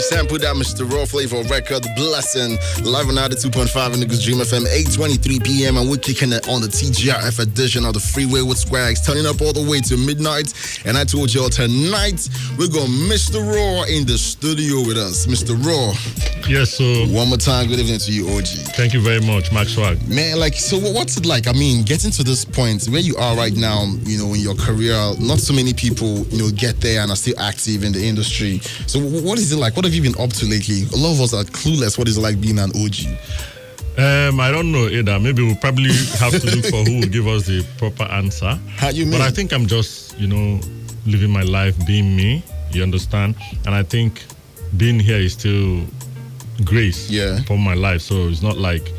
sampled that Mr. Raw Flavor record, Blessing, live on 92.5 in Niggas Dream FM, 8:23 p.m. And we're kicking it on the TGRF edition of the Freeway with Swagz, turning up all the way to midnight. And I told y'all tonight, we're going Mr. Raw in the studio with us. Mr. Raw. Yes, so. One more time, good evening to you, OG. Thank you very much, Marcswagz. Man, like, so what's it like? I mean, getting to this point where you are right now, you know, in your career, not so many people, you know, get there and are still active in the industry. So what is it like? What have you been up to lately? A lot of us are clueless what is it like being an OG. I don't know either. Maybe we'll probably have to look for who will give us the proper answer. How you mean? But I think I'm just, you know, living my life, being me, you understand? And I think being here is still grace for my life. So it's not like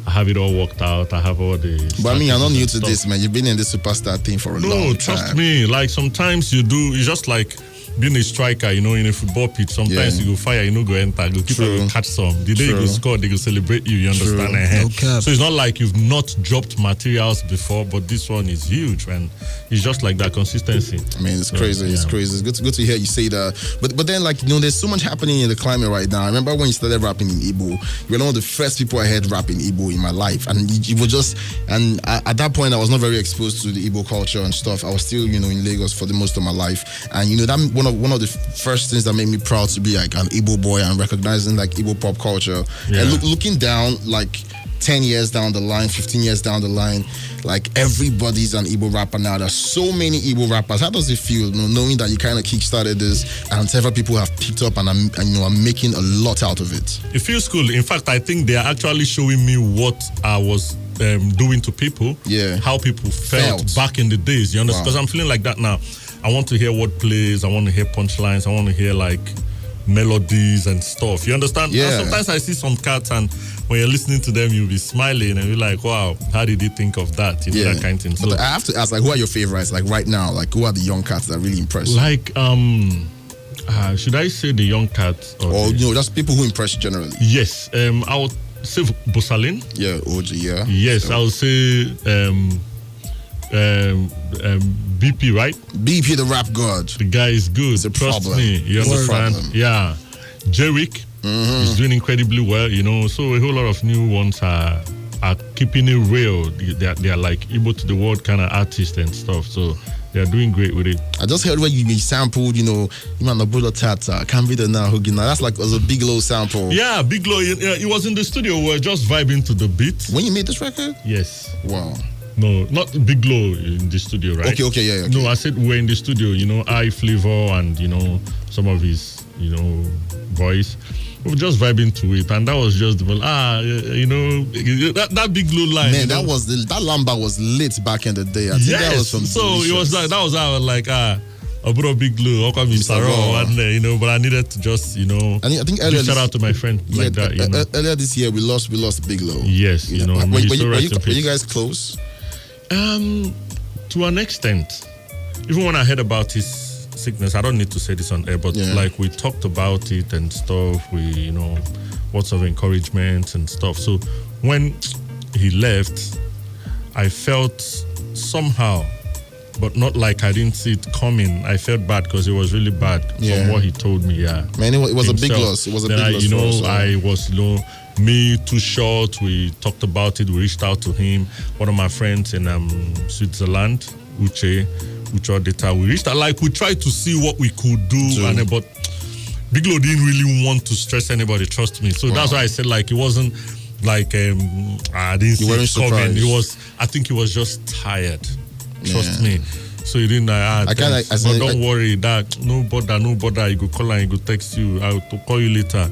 I have it all worked out. I have all the... But I mean, you're not new to this, man. You've been in this superstar thing for a long time. No, trust me. Like, sometimes you do... It's just like being a striker, you know, in a football pitch. Sometimes you go fire, you know, go enter, go keep on catch some. The day you go score, they go celebrate you, you understand? Okay. So it's not like you've not dropped materials before, but this one is huge, and it's just like that consistency. I mean, it's crazy. It's crazy. It's good to hear you say that. But then, like, you know, there's so much happening in the climate right now. I remember when you started rapping in Igbo, you were one of the first people I heard rapping Igbo in my life, and you were just. And at that point, I was not very exposed to the Igbo culture and stuff. I was still, you know, in Lagos for the most of my life, and you know that one of the first things that made me proud to be like an Igbo boy and recognizing like Igbo pop culture. And looking down, like 10 years down the line, 15 years down the line, like everybody's an Igbo rapper now. There's so many Igbo rappers. How does it feel, you know, knowing that you kind of kickstarted this and several people have picked up and you know, are making a lot out of it? It feels cool. In fact, I think they are actually showing me what I was doing to people. How people felt back in the days. You understand? Because I'm feeling like that now. I want to hear wordplays, I want to hear punchlines, I want to hear like melodies and stuff. You understand? And sometimes I see some cats and when you're listening to them, you'll be smiling and you're like, wow, how did he think of that? You know, that kind of thing. So but I have to ask, like, who are your favorites? Like right now, like who are the young cats that really impress you? Like, should I say the young cats? Or you know, just people who impress you generally? Yes. I would say Bosalin. Yeah, OG, Yes, I would say BP, right? BP, the rap god. The guy is good. It's a Trust problem. me. You understand? Yeah. Jerick is doing incredibly well, you know. So a whole lot of new ones are keeping it real. They are like Igbo to the world kind of artists and stuff. So they are doing great with it. I just heard when you sampled, you know, Imanabulo Tata, Can't Be the Now Hugina. That's like was a Big Low sample. Yeah, Big Low. It was in the studio. We were just vibing to the beat. When you made this record? Yes. Wow. No, not Big Low in the studio, right? Okay, yeah. No, I said we're in the studio, you know, Flavor and, you know, some of his, you know, voice. We were just vibing to it, and that was just, you know, that Big Low line. Man, that lamba was lit back in the day. I think that was from so Delicious. It was like, that was how I was like, I brought Big Low, how come Mr. Raw, and you know, but I needed to just, you know, I think earlier shout out to my friend like that, you know. Earlier this year, we lost Big Low. Yes, you know. Were you guys close? To an extent. Even when I heard about his sickness, I don't need to say this on air, but like we talked about it and stuff, we, you know, words of encouragement and stuff. So when he left, I felt somehow, but not like I didn't see it coming. I felt bad because it was really bad from what he told me. Yeah, man, it was a big loss. It was a big loss. You know, I was, you know, me too short. We talked about it. We reached out to him. One of my friends in Switzerland, Uche Data. We reached out, like we tried to see what we could do, but Big Low didn't really want to stress anybody. Trust me. So that's why I said like it wasn't like I didn't see it coming. It was. I think he was just tired. Trust me. So he didn't. But don't worry. That no bother. You go call and he go text you. I'll call you later.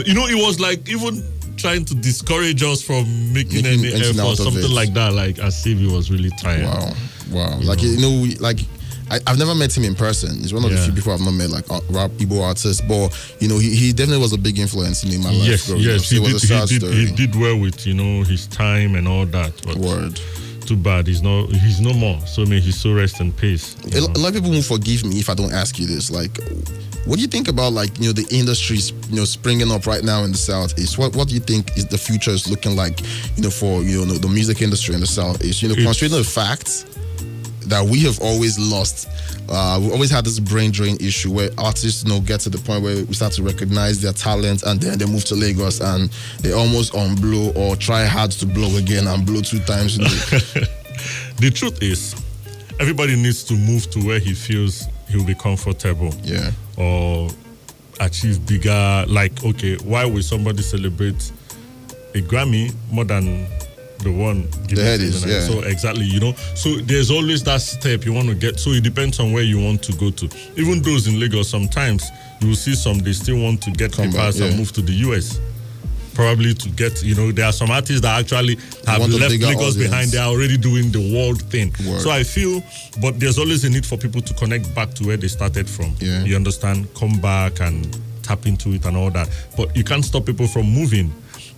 You know, it was like even trying to discourage us from making any effort or something like that. Like as if he was really tired. Wow. Like you know, I've never met him in person. He's one of the few people I've not met, like rap Igbo artists. But you know, he definitely was a big influence in my life. Yes. He did well with, you know, his time and all that. But too bad he's no more. So may his soul rest in peace. A lot of people won't forgive me if I don't ask you this. Like, what do you think about, like, you know, the industries, you know, springing up right now in the Southeast? What do you think is the future is looking like, you know, for, you know, the music industry in the Southeast? You know, considering the fact that we have always lost. We always had this brain drain issue where artists, get to the point where we start to recognize their talent and then they move to Lagos and they almost unblow or try hard to blow again and blow 2 times. The truth is, everybody needs to move to where he feels he'll be comfortable. Yeah. Or achieve bigger, like, okay, why will somebody celebrate a Grammy more than the one the head is, yeah. So exactly, so there's always that step you want to get. So it depends on where you want to go to. Even those in Lagos, sometimes you will see some, they still want to get papers and move to the US. Probably to get, there are some artists that actually have left Lagos behind. They are already doing the world thing. So I feel, but there's always a need for people to connect back to where they started from. Yeah. You understand? Come back and tap into it and all that. But you can't stop people from moving.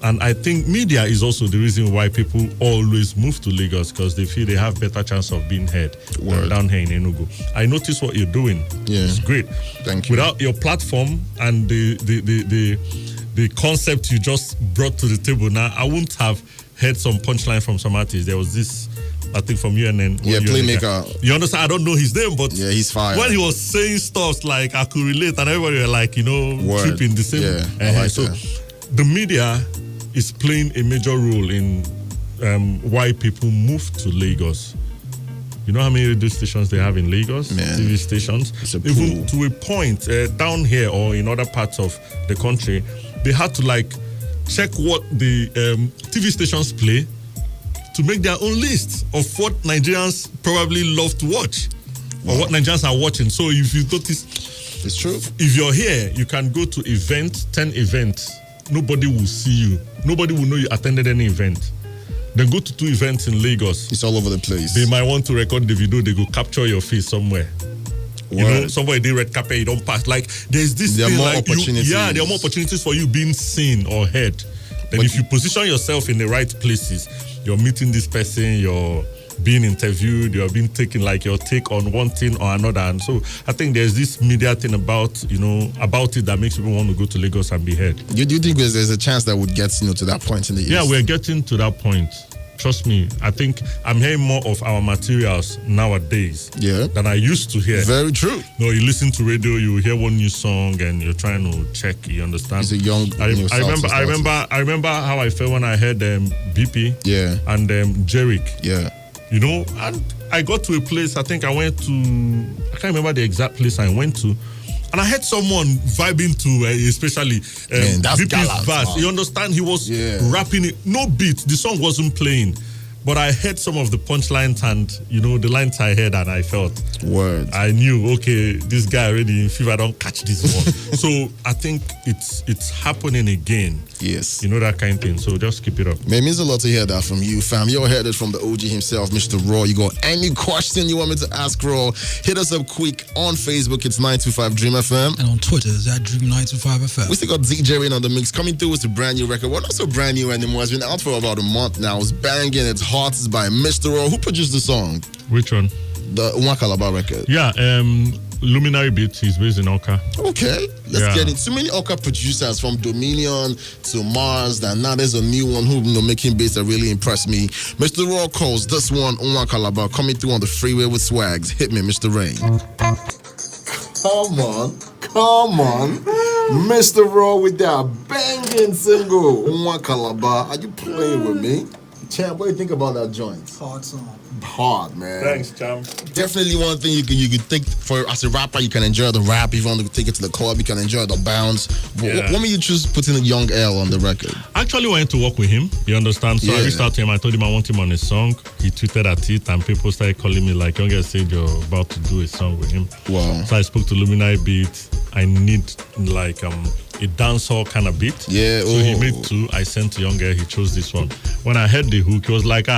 And I think media is also the reason why people always move to Lagos, because they feel they have better chance of being heard than down here in Enugu. I notice what you're doing. Yeah. It's great. Thank you. Without your platform and the concept you just brought to the table now, I wouldn't have heard some punchline from some artists. There was this, I think, from UNN. Yeah, Playmaker. You understand? I don't know his name, but yeah, he's fire. When he was saying stuff like I could relate, and everybody were like, tripping the same. Yeah, I like so that. The media is playing a major role in why people move to Lagos. You know how many radio stations they have in Lagos? Man, TV stations? Even to a point, down here or in other parts of the country, they had to check what the TV stations play to make their own list of what Nigerians probably love to watch or what Nigerians are watching. So if you notice, it's true. If you're here, you can go to 10 events. Nobody will see you. Nobody will know you attended any event. Then go to 2 events in Lagos. It's all over the place. They might want to record the video. They go capture your face somewhere. Somebody did red carpet, you don't pass. There's this there thing are more opportunities. there are more opportunities for you being seen or heard. Then if you position yourself in the right places, you're meeting this person, you're being interviewed, you're being taken your take on one thing or another. And so I think there's this media thing about it that makes people want to go to Lagos and be heard. Do you think there's a chance that would get to that point in the East? Yeah, we're getting to that point. Trust me, I think I'm hearing more of our materials nowadays than I used to hear. Very true. No, you listen to radio, you hear one new song, and you're trying to check. You understand? He's a young. I remember how I felt when I heard BP. Yeah. And Jerick. Yeah. And I got to a place. I think I can't remember the exact place I went to. And I heard someone vibing to, especially BP's verse. You understand? He was rapping it, no beat. The song wasn't playing. But I heard some of the punchlines and, the lines I heard and I felt. I knew, okay, this guy already in fever, I don't catch this one. So I think it's happening again. Yes. That kind of thing. So just keep it up. Man, it means a lot to hear that from you, fam. You heard it from the OG himself, Mr. Raw. You got any question you want me to ask Raw, hit us up quick on Facebook. It's 925 Dream FM. And on Twitter, it's at Dream 925 FM. We still got DJ Rain on the mix. Coming through with a brand new record. Well, not so brand new anymore. It's been out for about a month now. It's banging. It's hot. It's by Mr. Raw. Who produced the song? Which one? The Uma Calabar record. Yeah, Luminary Beats. He's based in Oka. Okay, let's get it. Too many Oka producers, from Dominion to Mars, and now there's a new one who making beats that really impressed me. Mr. Raw calls this one Uma Calabar, coming through on the freeway with Swagz. Hit me, Mr. Rain. Come on, Mr. Raw with that banging single Uma Calabar. Are you playing with me? Champ, what do you think about that joint? Hard song. Hard, man. Thanks, champ. Definitely one thing you could think for as a rapper, you can enjoy the rap. If you want to take it to the club, you can enjoy the bounce. What made you choose putting a Young L on the record? I actually wanted to work with him. You understand? So I reached out to him. I told him I want him on a song. He tweeted at it, and people started calling me like, Young L said you're about to do a song with him. Wow. So I spoke to Luminary Beat. I need a dancehall kind of beat. Yeah. So he made 2. I sent to Young L. He chose this one. When I heard the hook, he was like,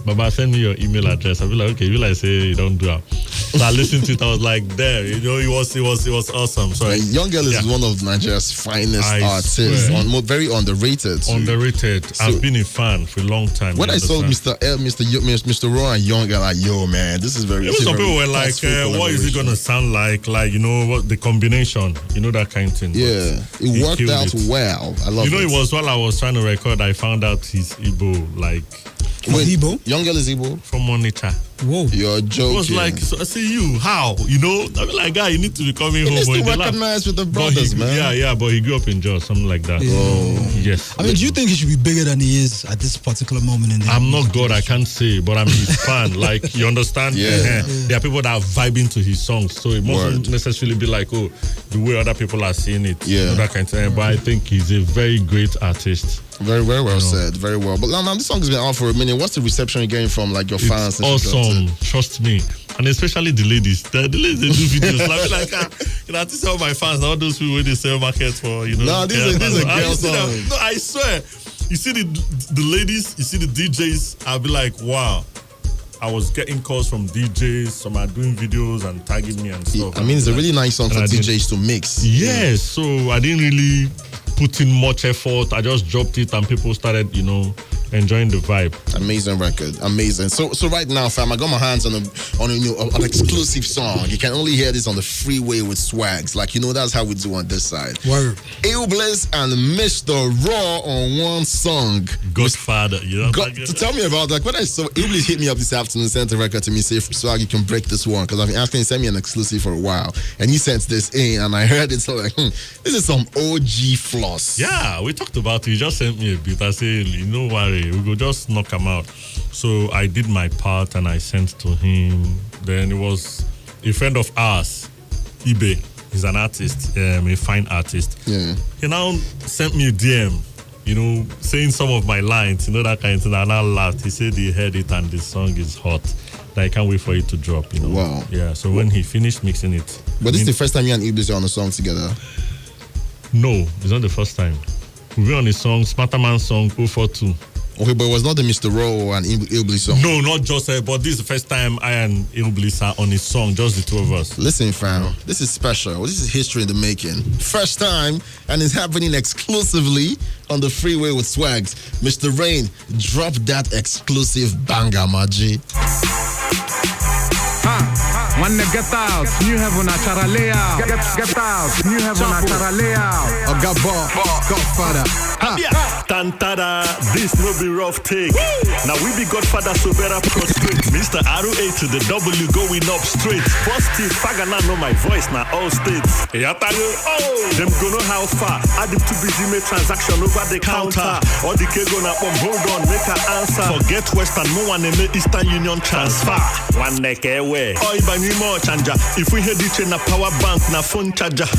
Baba, send me your email address. I'll be like, okay, you like say you don't do that. So I listened to it. I was like, there, it was awesome. So Young Girl is one of Nigeria's finest artists. Very underrated. Too. Underrated. So, I've been a fan for a long time. When I saw Mr. Raw and Young Girl, like, yo, man, this is very. Some people were like, what is it gonna sound like? Like, what the combination? That kind of thing. Yeah, it worked out well. I love it. It was while I was trying to record, I found out he's Igbo. Like. Wait, Igbo? Young Girl is Igbo? From Onitsha. Whoa. You're joking. It was like, so I say, you, how? You know? I mean, like, guy, you need to be coming home. He needs to recognize with the brothers, man. Yeah, but he grew up in Jos, something like that. Yeah. Oh. Yes. I mean, do you think he should be bigger than he is at this particular moment in the I'm not God, I can't say, but I'm his fan. Like, you understand? Yeah. There are people that are vibing to his songs, so it mustn't necessarily be like, oh, the way other people are seeing it. Yeah. That kind of thing. But I think he's a very great artist. Very, very well said. Very well. But now this song has been out for a minute. What's the reception you're getting from like your fans? It's awesome. Trust me. And especially the ladies. The ladies, they do videos. Like, you know, this is all my fans. All those people they sell markets for, you know. No, these are girl songs. No, I swear. You see the ladies, you see the DJs, I'll be like, wow. I was getting calls from DJs, some are doing videos and tagging me and stuff. I mean, it's a really nice song for DJs to mix. Yes, so I didn't really put in much effort. I just dropped it and people started, you know, enjoying the vibe. Amazing record, amazing. So right now, fam, I got my hands on an exclusive song. You can only hear this on the freeway with Swagz. Like, you know, that's how we do on this side. Word. Illbliss and Mr. Raw on one song. Godfather, you know. To tell me about that, when I saw Illbliss hit me up this afternoon, sent a record to me, say, Swag, you can break this one, because I've been asking him to send me an exclusive for a while, and he sent this in, and I heard it, so like, this is some OG floss. Yeah, we talked about it. He just sent me a bit. I said, you know what, we go just knock him out. So I did my part and I sent to him. Then it was a friend of ours, Ibe. He's an artist, a fine artist. Yeah. He now sent me a DM, you know, saying some of my lines, you know, that kind of thing. And I laughed. He said he heard it and the song is hot. That I can't wait for it to drop, you know. Wow. Yeah, so when he finished mixing it. But this is the first time you and Illbliss are on a song together? No, it's not the first time. We've been on a song, Smarter Man song, 042. Okay, but it was not the Mr. Raw and Illbliss song? No, not just but this is the first time I and Illbliss are on a song, just the two of us. Listen, fam, this is special. This is history in the making. First time, and it's happening exclusively on the freeway with Swagz. Mr. Rain, drop that exclusive banger, Maji. One get out, new heaven a chara layout. Get out, new heaven a chara layout. I got Godfather. Tantada, this no be rough take. Now we be Godfather, so better prostrate. Mr. ROA to the W going up straight. Positive, Fagana know my voice, now all states. Them go know how far. Add it to busy make transaction over the counter. Or the K gonna hold on, make an answer. Forget Western, no one in the Eastern Union transfer. One neck away. If we head it in a power bank, na phone charger.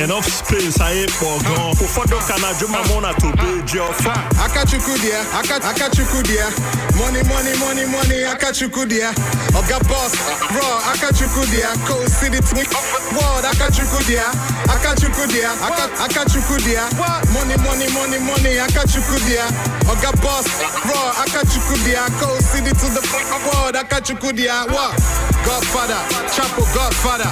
Enough space, I ain't for gone. For Dokana, Jumamona to build your farm. Akachukudia, Akachukudia. Money, Akachukudia. Oga boss, raw, Akachukudia. Cold City Twin, world, Akachukudia. Akachukudia. Money, Akachukudia. Oga boss, raw, Akachukudia. Cold City to the world, Akachukudia. What? Godfather, Chapo Godfather.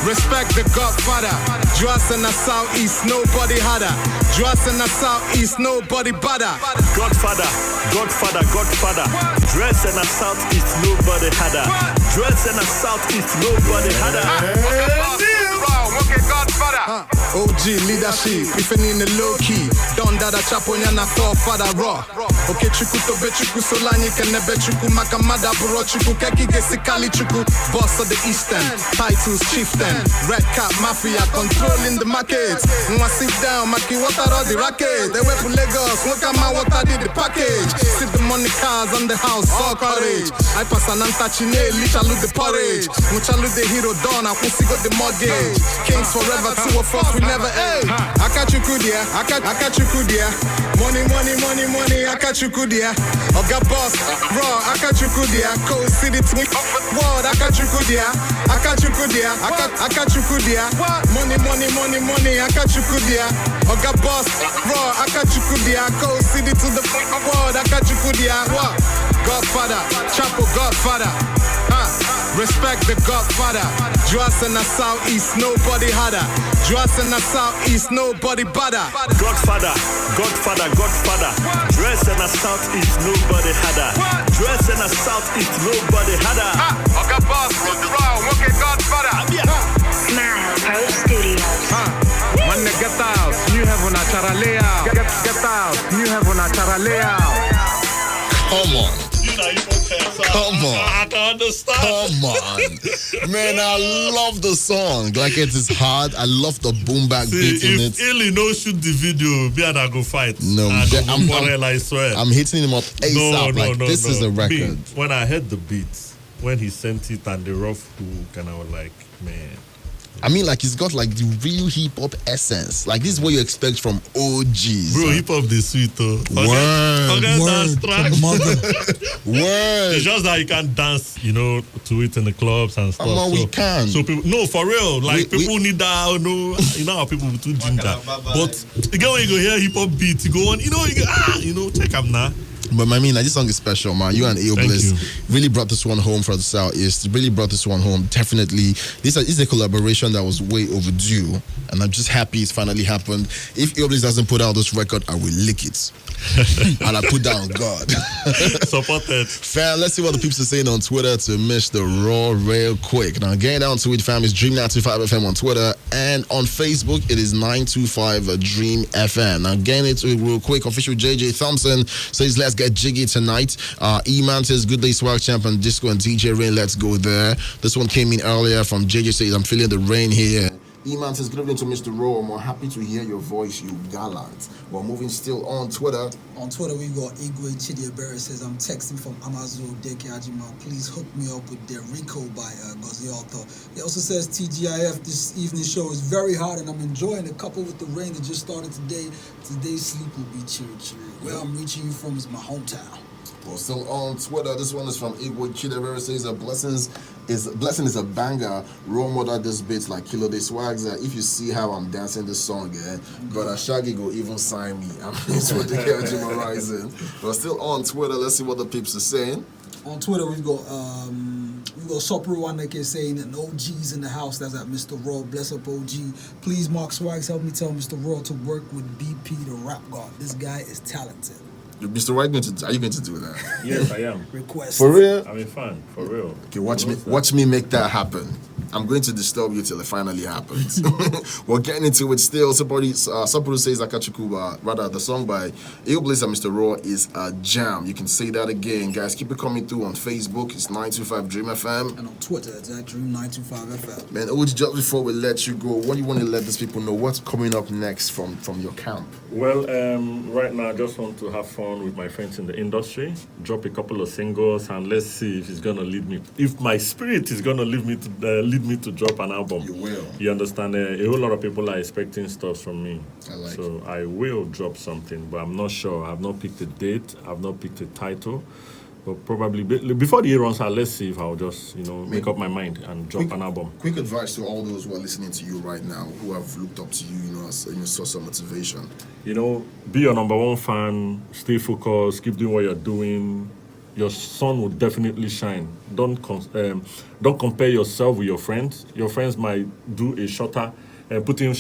Respect the Godfather. Dress in the southeast, nobody harder. Dress in the southeast, nobody better. Godfather. Dress in the southeast, nobody harder. Dress in the southeast, nobody harder. Okay, Godfather. OG leadership, even in the low key. Don dada chapo nyana Godfather raw. Okay, chuku to bechuku solani kenebe chuku makamada buro chuku keki gesikali chuku. Boss of the Eastern, titles chieftain. Red Cap Mafia controlling the markets. Mwa sit down, maki water all the racket. They went to Lagos, look at my water did the package. Sit the money cars on the house, all courage. I pass an antachine, licha loot the porridge. Mucha loot the hero dawn, I pussy got the mortgage. Kings forever, two of us, we never age. Akachukudia. Money, Akachukudia. Oga boss, raw, Akachukudia. Cold City Twin, world, Akachukudia. Money, Akachukudia. Oga boss, raw, Akachukudia. Cold City to the world, Akachukudia. What? Godfather, Chapo Godfather. Respect the Godfather. Dress in the southeast, nobody harder. Dress in the southeast, nobody better. Godfather. Dress in the southeast, nobody harder. Dress in the southeast, nobody harder. Okay, boss, okay, Godfather. Smile Pro Studios. One get out, new heaven a chara layout. Get out, new heaven a chara layout. Come on. Come on. I can understand. Come on. Man, I love the song. Like, it is hard. I love the boom back beat in If it. Illy no shoot the video, me and I go fight. No, I swear. I'm hitting him up ASAP. This is a record. Me, when I heard the beat, when he sent it and the rough hook, and I was like, man. I mean, like, he's got like the real hip hop essence. Like, this is what you expect from OGs. Bro, hip hop is sweet, though. Forget Word that track. to the mother. Word. It's just that you can't dance, to it in the clubs and stuff. We can. So people, no, for real. Like, people need that, you know how people too ginger. But again, when you go hear hip hop beat, you go on, check them now. But I mean, like, this song is special, man. You and Illbliss really brought this one home for the Southeast. Really brought this one home. Definitely, this is a collaboration that was way overdue, and I'm just happy it's finally happened. If Illbliss doesn't put out this record, I will lick it, and I put down God. Supported. Fam, let's see what the people are saying on Twitter to Mr. Raw real quick. Now, getting down to it, fam, is Dream 925 FM on Twitter, and on Facebook, it is 925 Dream FM. Now, getting into it real quick, official JJ Thompson says, let's get jiggy tonight. E-Man says, good day, Swagz Champ and Disco and DJ Rain, let's go there. This one came in earlier from JJ says, I'm feeling the rain here. E-Man says, good evening to Mr. Raw. I'm happy to hear your voice, you gallant. We're moving still on Twitter. On Twitter, we got Igwe Chidiebere says, I'm texting from Amazon Deke Ajima. Please hook me up with their Rico by Gozialto. He also says, TGIF, this evening show is very hot and I'm enjoying it. Coupled with the rain that just started today. Today's sleep will be cheery. Where I'm reaching you from is my hometown. Well, still on Twitter, this one is from Igwe Chidevere says a blessing is a banger. Role model this bit like Kilo de Swagz. If you see how I'm dancing this song, but Shaggy go even sign me. I'm it's what the hell Jim Horizon. But still on Twitter, let's see what the peeps are saying. On Twitter, we've got Sopru Waneke saying an OG's in the house. That's at Mr. Raw. Bless up OG. Please, Marcswagz, help me tell Mr. Raw to work with BP, the rap god. This guy is talented. Mr. White, are you going to do that? Yes, I am. Request. For real? I'm a fan, for real. Okay, watch me make that happen. I'm going to disturb you till it finally happens. We're getting into it still. Somebody says Akachukuba, rather the song by Illbliss and Mr. Raw is a jam. You can say that again, guys. Keep it coming through on Facebook. It's 925 Dream FM. And on Twitter, it's at Dream 925 FM. Man, OG, just before we let you go, what do you want to let these people know? What's coming up next from your camp? Well, right now I just want to have fun with my friends in the industry, drop a couple of singles, and let's see if it's gonna lead me. If my spirit is gonna lead me to drop an album. You will. You understand? A whole lot of people are expecting stuff from me. So I will drop something, but I'm not sure. I've not picked a date. I've not picked a title. But probably before the year runs out, let's see if I'll just make up my mind and drop an album. Quick advice to all those who are listening to you right now, who have looked up to you, as a source of motivation. Be your number one fan. Stay focused. Keep doing what you're doing. Your sun will definitely shine. Don't compare yourself with your friends. Your friends might do a shorter, put in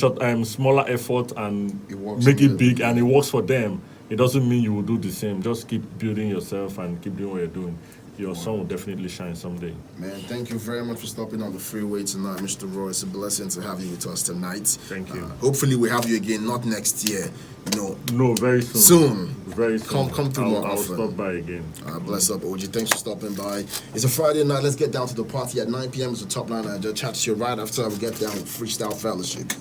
smaller effort and make it big, and it works for them. It doesn't mean you will do the same. Just keep building yourself and keep doing what you're doing. Your sun will definitely shine someday. Man, thank you very much for stopping on the freeway tonight, Mr. Roy. It's a blessing to have you with us tonight. Thank you. Hopefully we have you again, not next year. No, very soon. Soon. Very soon. Come through more I'll often. stop by again. Bless up, OG. Thanks for stopping by. It's a Friday night. Let's get down to the party at 9 p.m. It's a top line. I'll chat to you right after we get down with Freestyle Fellowship.